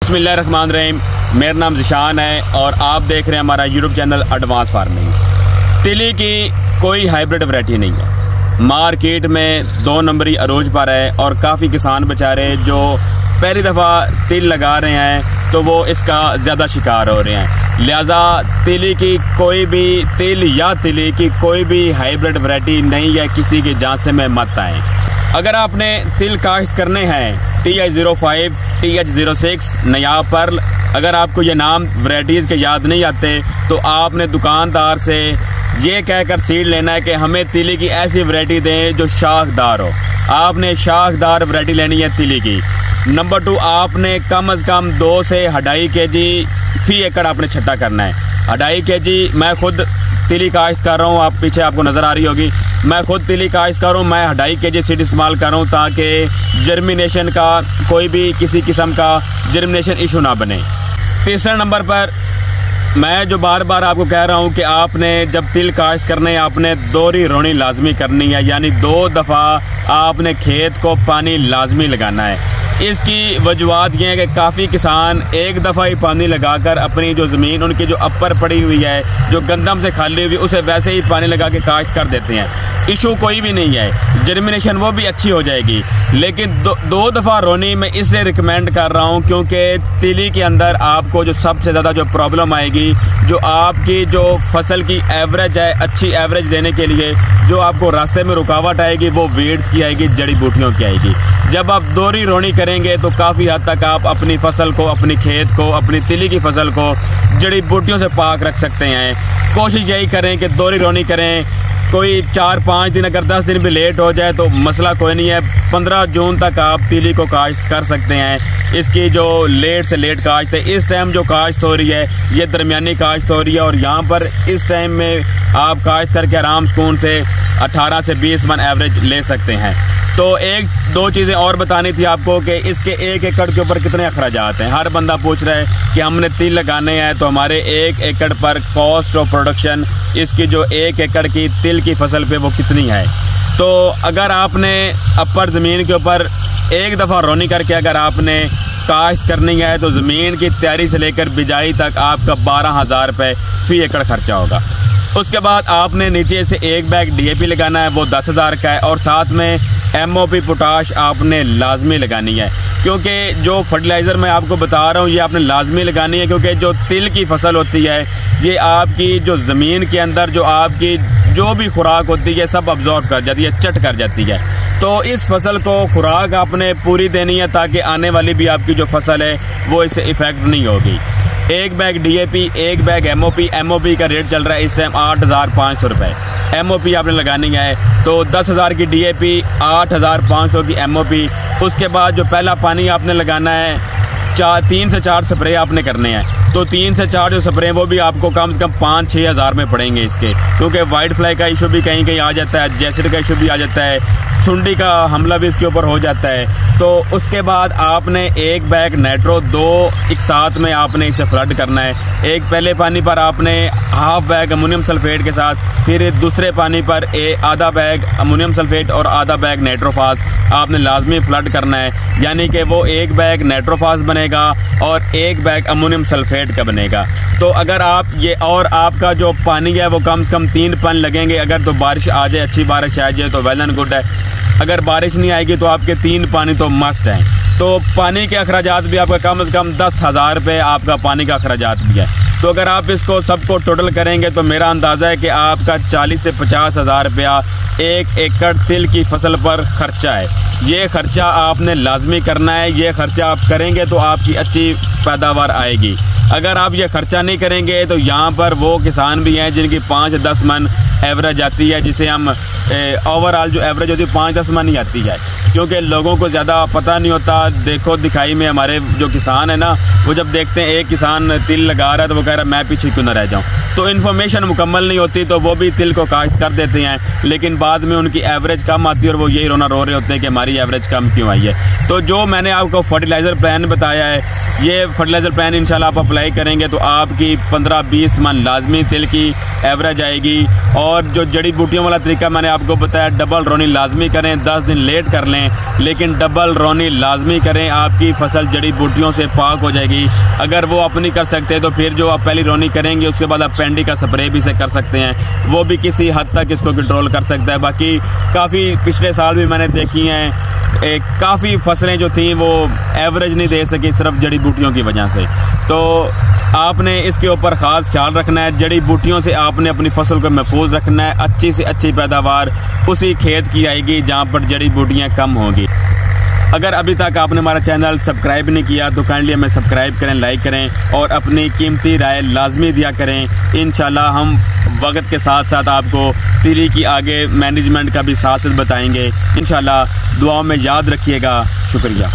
बिस्मिल्लाहिर्रहमानिर्रहीम। मेरा नाम ज़िशान है और आप देख रहे हैं हमारा यूट्यूब चैनल एडवांस फार्मिंग। तिली की कोई हाइब्रिड वैरायटी नहीं है, मार्केट में 2 नंबरी अरोज पर है और काफ़ी किसान बेचारे जो पहली दफ़ा तिल लगा रहे हैं तो वो इसका ज़्यादा शिकार हो रहे हैं। लिहाजा तिली की कोई भी तिल या तिली की कोई भी हाइब्रिड वैरायटी नहीं है, किसी की जांच में मत आए। अगर आपने तिल काश्त करने हैं TH05, TH06, नयाब पर्ल, अगर आपको ये नाम वैरायटीज़ के याद नहीं आते तो आपने दुकानदार से ये कहकर सीड लेना है कि हमें तिली की ऐसी वैरायटी दें जो शाखदार हो। आपने शाखदार वैरायटी लेनी है तिली की। नंबर 2, आपने कम से कम 2 से 2.5 kg फी एकड़ आपने छट्टा करना है। 2.5 kg मैं खुद तिली काश्त कर रहा हूँ, आप पीछे आपको नज़र आ रही होगी, मैं खुद तिली काश्त कर रहा हूँ। मैं 2.5 kg सीड इस्तेमाल कर रहा हूँ ताकि जर्मिनेशन का कोई भी किसी किस्म का जर्मिनेशन इशू ना बने। तीसरे नंबर पर मैं जो बार बार आपको कह रहा हूँ कि आपने जब तिल काश्त करने आपने दोहरी रोनी लाजमी करनी है, यानी 2 दफ़ा आपने खेत को पानी लाजमी लगाना है। इसकी वजूहत ये है कि काफ़ी किसान एक दफ़ा ही पानी लगाकर अपनी जो ज़मीन उनकी जो अपर पड़ी हुई है, जो गंदम से खाली हुई, उसे वैसे ही पानी लगा के काश्त कर देते हैं। इशू कोई भी नहीं है, जर्मिनेशन वो भी अच्छी हो जाएगी। लेकिन 2 दफ़ा रोनी मैं इसलिए रिकमेंड कर रहा हूँ क्योंकि तिली के अंदर आपको जो सबसे ज़्यादा जो प्रॉब्लम आएगी, जो आपकी जो फसल की एवरेज है, अच्छी एवरेज देने के लिए जो आपको रास्ते में रुकावट आएगी वो वीड्स की आएगी, जड़ी बूटियों की आएगी। जब आप दोहरी रोनी करेंगे तो काफ़ी हद तक आप अपनी फसल को, अपनी खेत को, अपनी तिली की फसल को जड़ी बूटियों से पाक रख सकते हैं। कोशिश यही करें कि दोहरी रोनी करें। कोई 4-5 दिन, अगर 10 दिन भी लेट हो जाए तो मसला कोई नहीं है। 15 जून तक आप तिली को काश्त कर सकते हैं। इसकी जो लेट से लेट काश्त है, इस टाइम जो काश्त हो रही है ये दरमियानी काश्त हो रही है और यहाँ पर इस टाइम में आप काश्त करके आराम सुकून से 18 से 20 मन एवरेज ले सकते हैं। तो 1-2 चीज़ें और बतानी थी आपको कि इसके 1 एकड़ के ऊपर कितने अखराजात हैं। हर बंदा पूछ रहा है कि हमने तिल लगाने हैं तो हमारे 1 एकड़ पर कॉस्ट ऑफ प्रोडक्शन, इसकी जो 1 एकड़ की तिल की फसल पे वो कितनी है। तो अगर आपने अपर ज़मीन के ऊपर एक दफ़ा रोनी करके अगर आपने काश्त करनी है तो ज़मीन की तैयारी से लेकर बिजाई तक आपका 12,000 रुपये फी एकड़ खर्चा होगा। उसके बाद आपने नीचे से 1 बैग DAP लगाना है, वो 10,000 का है, और साथ में MOP पोटाश आपने लाजमी लगानी है। क्योंकि जो फर्टिलाइज़र मैं आपको बता रहा हूँ ये आपने लाजमी लगानी है, क्योंकि जो तिल की फसल होती है ये आपकी जो ज़मीन के अंदर जो आपकी जो भी खुराक होती है सब अब्जॉर्व कर जाती है, चट कर जाती है। तो इस फसल को खुराक आपने पूरी देनी है ताकि आने वाली भी आपकी जो फसल है वो इससे इफ़ेक्ट नहीं होगी। 1 बैग DAP, 1 बैग MOP का रेट चल रहा है इस टाइम 8,500 रुपये। MOP आपने लगानी है तो 10,000 की DAP, 8,500 की MOP। उसके बाद जो पहला पानी आपने लगाना है 3 से 4 स्प्रे आपने करने हैं। तो 3 से 4 जो स्प्रे वो भी आपको कम से कम 5-6 हज़ार में पड़ेंगे इसके, क्योंकि वाइट फ्लाई का इशू भी कहीं कहीं आ जाता है, जैसिड का इशू भी आ जाता है, सुंडी का हमला भी इसके ऊपर हो जाता है। तो उसके बाद आपने 1 बैग नाइट्रो 2 एक साथ में आपने इसे फ्लड करना है। एक पहले पानी पर आपने हाफ बैग अमोनियम सल्फेट के साथ, फिर दूसरे पानी पर आधा बैग अमोनियम सल्फेट और आधा बैग नाइट्रोफास आपने लाजमी फ्लड करना है। यानी कि वो 1 बैग नाइट्रोफास बनेगा और 1 बैग अमोनियम सल्फेट का बनेगा। तो अगर आप ये, और आपका जो पानी है वो कम से कम 3 पानी लगेंगे। अगर तो बारिश आ जाए, अच्छी बारिश आ जाए तो वेल एंड गुड है, अगर बारिश नहीं आएगी तो आपके 3 पानी तो मस्ट हैं। तो पानी के अखराजात भी आपका कम से कम 10,000 रुपये आपका पानी का अखराजात भी है। तो अगर आप इसको सबको टोटल करेंगे तो मेरा अंदाज़ा है कि आपका 40 से 50,000 रुपया 1 एकड़ तिल की फसल पर खर्चा है। ये खर्चा आपने लाजमी करना है, ये खर्चा आप करेंगे तो आपकी अच्छी पैदावार आएगी। अगर आप ये खर्चा नहीं करेंगे तो यहाँ पर वो किसान भी हैं जिनकी 5 से 10 मन एवरेज आती है, जिसे हम ओवरऑल जो एवरेज होती है 5-10 मन ही आती है, क्योंकि लोगों को ज़्यादा पता नहीं होता। देखो दिखाई में हमारे जो किसान है ना, वो जब देखते हैं एक किसान तिल लगा रहा है तो वो कह रहा मैं पीछे क्यों ना रह जाऊँ। तो इन्फॉर्मेशन मुकम्मल नहीं होती तो वो भी तिल को काश्त कर देते हैं, लेकिन बाद में उनकी एवरेज कम आती है और वो यही रोना रो रहे होते हैं कि हमारी एवरेज कम क्यों आई है। तो जो मैंने आपको फर्टिलाइज़र प्लान बताया है, ये फर्टिलाइज़र प्लान इंशाल्लाह आप अप्लाई करेंगे तो आपकी 15-20 मन लाजमी तिल की एवरेज आएगी। और जो जड़ी बूटियों वाला तरीका मैंने आपको बताया, डबल रोनी लाजमी करें, 10 दिन लेट कर लें लेकिन डबल रोनी लाजमी करें, आपकी फसल जड़ी बूटियों से पाक हो जाएगी। अगर वो आप नहीं कर सकते तो फिर जो आप पहली रोनी करेंगे उसके बाद आप पेंडी का स्प्रे भी से कर सकते हैं, वो भी किसी हद तक इसको कंट्रोल कर सकता है। बाकी काफ़ी पिछले साल भी मैंने देखी हैं काफ़ी फसलें जो थी वो एवरेज नहीं दे सकी सिर्फ जड़ी बूटियों की वजह से। तो आपने इसके ऊपर ख़ास ख्याल रखना है, जड़ी बूटियों से आपने अपनी फसल को महफूज रखना है। अच्छी से अच्छी पैदावार उसी खेत की आएगी जहाँ पर जड़ी बूटियाँ कम होंगी। अगर अभी तक आपने हमारा चैनल सब्सक्राइब नहीं किया तो काइंडली हमें सब्सक्राइब करें, लाइक करें और अपनी कीमती राय लाजमी दिया करें। इंशाल्लाह हम वक्त के साथ साथ आपको तिली की आगे मैनेजमेंट का भी साथ साथ बताएंगे। इंशाल्लाह दुआओं में याद रखिएगा। शुक्रिया।